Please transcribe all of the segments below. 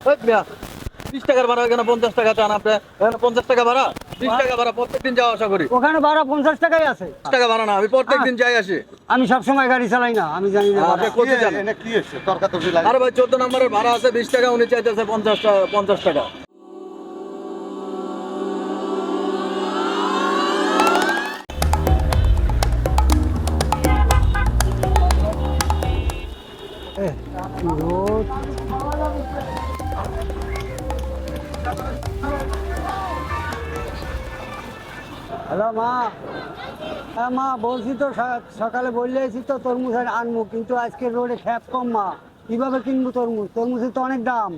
ওই মিয়া, 20 টাকার ভাড়া, এখানে 50 টাকা চান আপনি? এখানে 50 টাকা ভাড়া, 20 টাকা ভাড়া, প্রত্যেকদিন যাওয়া আসা করি। ওখানে ভাড়া 50 টাকাই আছে। 50 টাকা ভাড়া না, আমি প্রত্যেকদিন যাই আসি। আমি সব সময় গাড়ি চালাই না, আমি জানি না। আপনি কোথায় যান? আরে ভাই, 14 নম্বরের ভাড়া আছে 20 টাকা, উনি চাইতেছে 50 টাকা। রোজ হ্যালো মা। হ্যাঁ মা, বলছি তো সকালে বললেছি তো তরমুজ আনবো, কিন্তু আজকে রোডে খ্যাপ কম মা, কিভাবে কিনবো তরমুজ? তরমুজের তো অনেক দাম।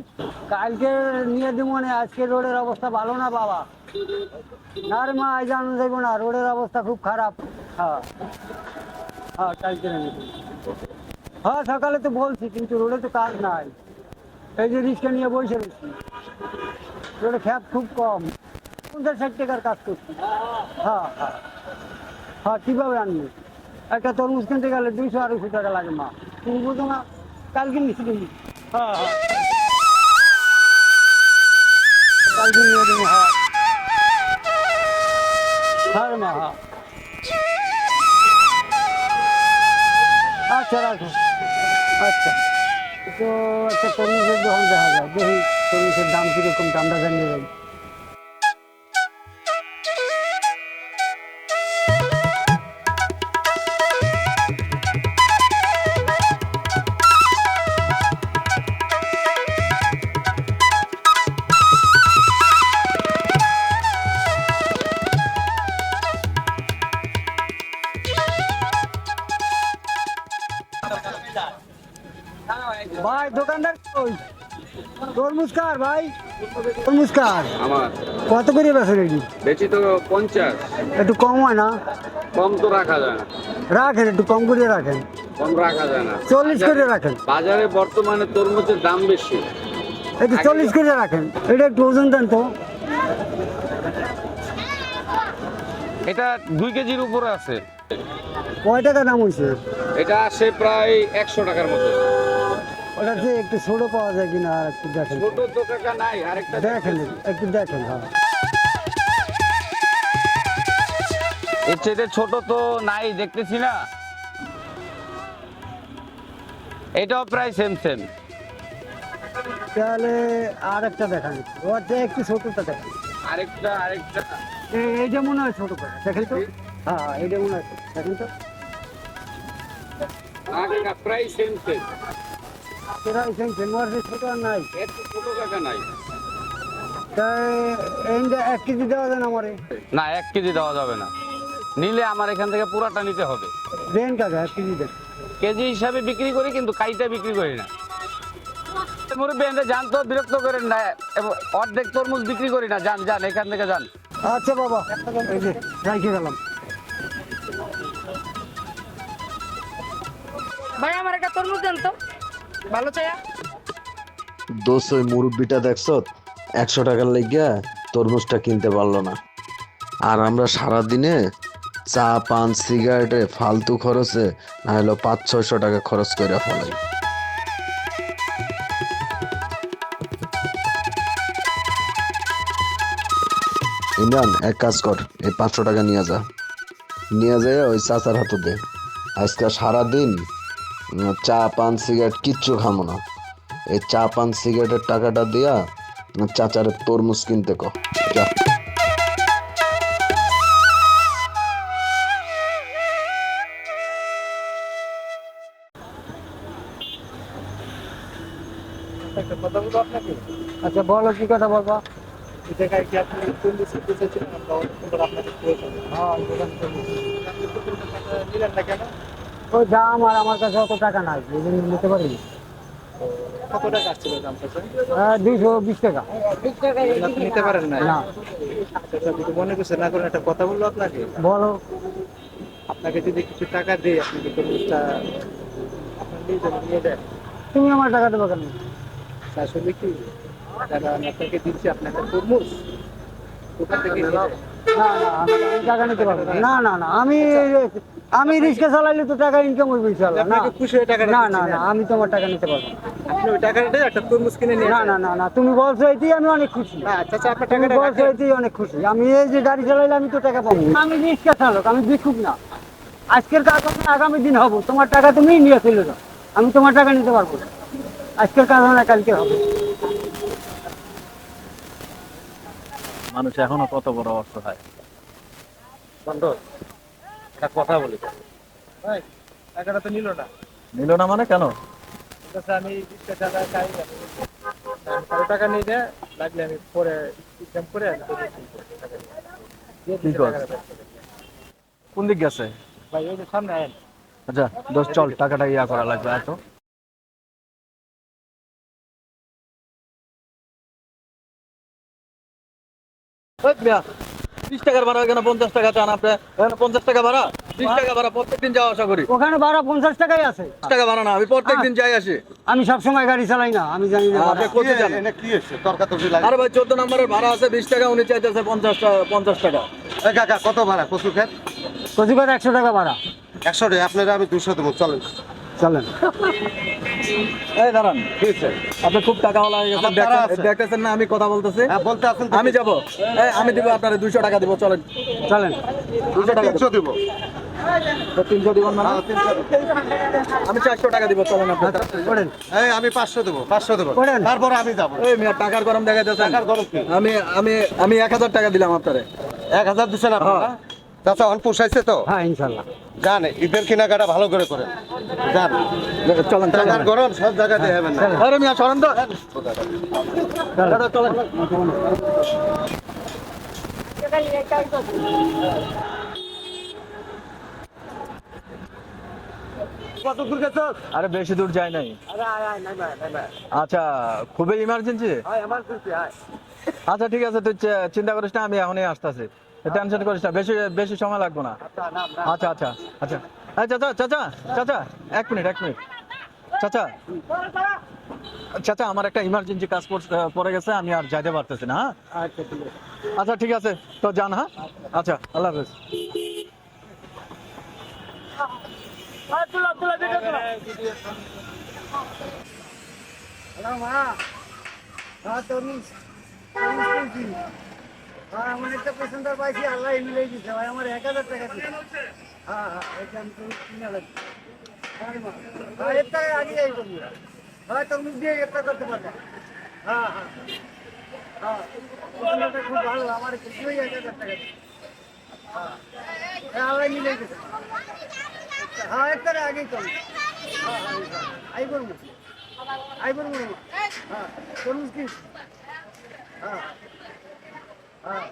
কালকে নিয়ে দেবো, মানে আজকে রোডের অবস্থা ভালো না বাবা। না রে মা, আজ আনন্দ দেবো না, রোডের অবস্থা খুব খারাপ। হ্যাঁ হ্যাঁ, কালকে নিয়ে দেবো। হ্যাঁ সকালে তো বলছি, কিন্তু রোডে তো কাজ নাই, এই যে রিক্সা নিয়ে বসে রয়েছি। রোডে খ্যাপ খুব কম, 50-60 টাকার কাজ করছি। হ্যাঁ হ্যাঁ হ্যাঁ, কীভাবে আনবো? একটা তরমুজ কিনতে গেলে 200-250 টাকা লাগে মা, কিনবো তো না, কালকে নিচ্ছি তুমি। হ্যাঁ হ্যাঁ, কালকে নিয়ে দেবো। হ্যাঁ হ্যাঁ রে মা, হ্যাঁ। আচ্ছা রাখো। আচ্ছা, তো একটা তরমুজের দোকান দেখা যায়, দেখি তরমুজের দাম কীরকম, দামটা জানিয়ে যাই। ভাই দোকানদার কই? তরমুজ কার ভাই? তরমুজ কার? আমার কত করে বেচা রেডি? বেশি তো 50। একটু কম হয় না? কম তো রাখা যায় না, রাখেন, একটু কম করে রাখেন। কম রাখা যায় না। 40 করে রাখেন। বাজারে বর্তমানে তরমুজের দাম বেশি। একটু 40 করে রাখেন, এটা একটু ওজন দেন তো। এটা 2 কেজির উপরে আছে। কয় টাকা দাম হয়েছে? এটা আসে প্রায় 100 টাকার মতো। ওটা যে একটু ছোট পাওয়া যায় কিনা আর একটু দেখেন। ছোট তো কাকা নাই, আরেকটা দেখেন, একটু দেখেন। হ্যাঁ এর চেয়ে ছোট তো নাই, দেখতেছি না। এটাও প্রায় সেম সেম। তাহলে আর একটা দেখান, ওর যে একটু ছোটটা দেখেন। আরেকটা এইটা মনে হয় ছোট করে দেখেন তো। হ্যাঁ এইটা মনে হয় ছোট। দেখেন তো, কাকা প্রায় সেম সেম। সেটা ছোট আর নাই। এর তো ছোট কাকা নাই। তাই এইটা 1 কেজি দেওয়া যায় না আমারে? না, 1 কেজি দেওয়া যাবে না, নিলে আমার এখান থেকে পুরাটা নিতে হবে। দেন কাকা, 1 কেজি দেন। কেজি হিসাবে বিক্রি করি, কিন্তু কাইটা বিক্রি করি না। মুরব্বী এনে যান তো, বিরক্ত করেন না। অর্ধেক তরমুজ বিক্রি করি না, যান যান এখান থেকে যান। আচ্ছা বাবা, এই যে রাইখে গেলাম। ভাই আমার একটা তরমুজ দেন তো, ভালো চাইয়া। দোষ, ওই মুরব্বিটা দেখছ 100 টাকার লেগিয়া তরমুজটা কিনতে পারলো না। আর আমরা সারাদিনে চা পান সিগারেটে ফালতু খরচে না হলো 500-600 টাকা খরচ করে ফেলাই। ইমরান, এক কাজ কর, এই 500 টাকা নিয়ে যা, নিয়ে যায় ওই চাচার হাতে দে। আজকে সারাদিন চা পান সিগারেট কিচ্ছু খামো না। এই চা পান সিগারেটের টাকাটা দিয়া চাচার তরমুজ কিনতে কো, যা। আচ্ছা বলো, কি কথা বলবা? ওই দাম, আর আমার কাছে অত টাকা নাই, এই জন্য নিতে পারিনি। কত টাকা আসছিল দামটা? 220 টাকা। আপনি নিতে পারেন না? না। যদি মনে করছে না করেন, একটা কথা বলবো আপনাকে। বলো। আপনাকে যদি কিছু টাকা দেয়, আপনি কি তরমুজটা আপনার নিয়ে দেন? তুমি আমার টাকা দেবো কেন? আসলে কি, টাকা আমি আপনাকে দিচ্ছি, আপনি একটা তরমুজ দোকান থেকে নিয়ে যান। না না আমি টাকা নিতে পারবো না। না না না আমি রিক্সা চালাইলে তো টাকা ইনকাম হইবে ইনশাআল্লাহ। না খুশি হয়ে টাকা না না না আমি তোমার টাকা নিতে পারবো না। আপনি ওই টাকাটা একটা তরমুজ কিনে নিয়ে না না না না তুমি বলছো এতেই আমি অনেক খুশি। চাচা আপনার তুমি বলছো এতেই অনেক খুশি। আমি এই যে গাড়ি চালাইলে আমি তো টাকা পাবো। আমি রিক্সা চালক, আমি ভিক্ষুক না। আজকের কাজ হবে না, আগামী দিন হবো। তোমার টাকা তুমি নিয়ে চলে যাও, আমি তোমার টাকা নিতে পারবো না। আজকের কাজ হবে না, কালকে হবে। মানুষ এখনো কত বড় অর্থ হয়। একটা কথা বলি ভাই, টাকাটা তো নিল না মানে কেন? আমি টাকা নিয়ে যায় লাগলে আমি পরে ইনকাম করে কোন দিক গেছে ভাই? ওই যে সামনে আয়েন। আচ্ছা দোস্ত চল, টাকাটা ইয়া করা লাগবে এত। 20 টাকার ভাড়া, এখানে 50 টাকা চান আপনি? এখানে 50 টাকা ভাড়া, 20 টাকা ভাড়া, প্রত্যেকদিন যাওয়া আসা করি। ওখানে ভাড়া 50 টাকাই আছে। 50 টাকা ভাড়া না, আমি প্রত্যেকদিন যাই আসি। আমি সবসময় গাড়ি চালাই না, আমি জানি না। আপনি কোথায় যান? কি হচ্ছে তর্কাতর্কি লাগে? আরে ভাই 14 নম্বরের ভাড়া আছে 20 টাকা, উনি চাইতেছে 50 টাকা। এই কাকা কত ভাড়া কচু খেত? কচিকার 100 টাকা ভাড়া। 100 টাকা, আপনারা আমি 200 দেবো, চলেন। চলেন। এই দাঁড়ান, কি হচ্ছে? আপনি খুব টাকাওয়ালা হয়ে গেছেন, আমার টাকা আছে। দেখতেছেন না আমি কথা বলতেছি। হ্যাঁ বলতে আছেন তো? আমি যাব, আমি দিব আপনার 200 টাকা দিব, চলেন। চলেন। 200 টাকা 300 দেবো। 300 দিবেন না? হ্যাঁ, 300 দেবো। আমি 400 টাকা দিব, চলেন আপনি। করেন। এই আমি 500 দেবো, 500 দেবো। করেন। তারপরে আমি যাবো। এই মিয়া টাকার গরম দেখা যাচ্ছে। টাকার গরম কি? আমি 1000 টাকা দিলাম আপনারে। 1000 দিচ্ছেন আপনারা? চাচা অন পোষাইছে তো? হ্যাঁ ইনশাল্লাহ। জান ঈদের কেনাকাটা ভালো করে করেন। জান চলেন টাকার গরম সব জায়গাতে হবেন না। আরে মিয়া সরেন তো। দাদা চলেন। কত দূর গেছো? আরে বেশি দূর যায় নাই। আরে আয় আয় নাই ভাই, নাই ভাই। আচ্ছা খুবই ইমার্জেন্সি? আয় আমার খুশি আয়। আচ্ছা ঠিক আছে, তুই চিন্তা করিস না, আমি এখনই আসতেছি। টেনশন করিস না, বেশি সময় লাগবে না। আচ্ছা আচ্ছা আচ্ছা। এই চাচা চাচা চাচা, এক মিনিট চাচা চাচা, আমার একটা ইমার্জেন্সি কাজ পড়ে গেছে, আমি আর যাইতে পারতেছি না। হ্যাঁ আচ্ছা ঠিক আছে, তো যান। হ্যাঁ আচ্ছা, আল্লাহ হাফেজ। হ্যালো মা। হ্যাঁ তরমুজ কিনছি। হ্যাঁ আমার একটা পেশেন্টার পাইছি, আল্লাহ মিলাই দিচ্ছে ভাই। আমার 1000 টাকা দিচ্ছে। হ্যাঁ হ্যাঁ এটা আমি তরমুজ কিনে লাগছি। হ্যাঁ মা, হ্যাঁ এর টাকা আগে যাই করবো। হ্যাঁ তরমুজ দিয়ে একটা করতে পারবো। হ্যাঁ হ্যাঁ হ্যাঁ, পেশেন্টারটা খুব ভালো, আমার কিছুই 1000 টাকা দিচ্ছে। হ্যাঁ আল্লাহ মিলাই দিচ্ছে। হ্যাঁ এর টাকা আগেই করবো। হ্যাঁ হ্যাঁ আই করবো, আই করবো। হ্যাঁ তরমুজ কিনছি। হ্যাঁ হ্যাঁ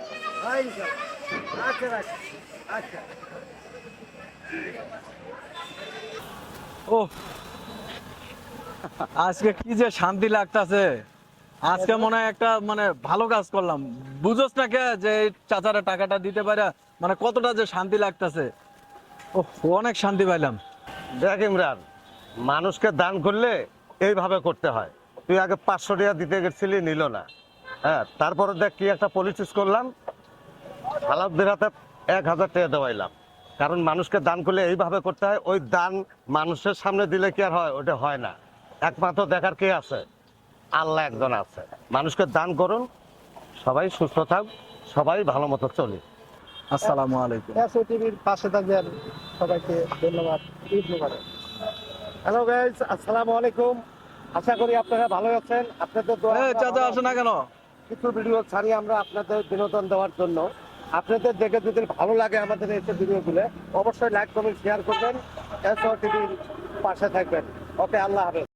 হ্যাঁ ইনশাআল্লাহ। আচ্ছা রাখ। আচ্ছা। ও আজকে কি যে শান্তি লাগতাছে। আজকে মনে হয় একটা ভালো কাজ করলাম। বুঝোস না কে যে এই চাচারা টাকাটা দিতে পারে মানে কতটা যে শান্তি লাগতাছে। ও অনেক শান্তি পাইলাম। দেখ ইমরান, মানুষকে দান করলে এইভাবে করতে হয়। তুই আগে 500 টাকা দিতে গেছিলি, নিল না। হ্যাঁ তারপরে দেখ কি একটা পলিসিস করলাম, হালাতদের হাতে 1000 টাকা দেওয়াইলাম। কারণ মানুষকে দান করলে এইভাবে করতে হয়। ওই দান মানুষের সামনে দিলে কি আর হয়? ওটা হয় না। একমাত্র দেখার কে আছে? আল্লাহ একজন আছে। মানুষকে দান করুন, সবাই সুস্থ থাক, সবাই ভালো মতো চলি। আসসালামু আলাইকুম। এসও টিভির পাশে থাকবেন। সবাইকে ধন্যবাদ। ঈদ মোবারক। হ্যালো গাইস, আসসালামু আলাইকুম। আশা করি আপনারা ভালো আছেন। আপনাদের দোয়া এই চাচা আসে না কেন? কিছু ভিডিও ছাড়ি আমরা আপনাদের বিনোদন দেওয়ার জন্য। আপনাদের দেখে যদি ভালো লাগে আমাদের এই ভিডিওগুলো, অবশ্যই লাইক কমেন্ট শেয়ার করবেন। এসও টিভির পাশে থাকবেন। ওকে, আল্লাহ হাফেজ।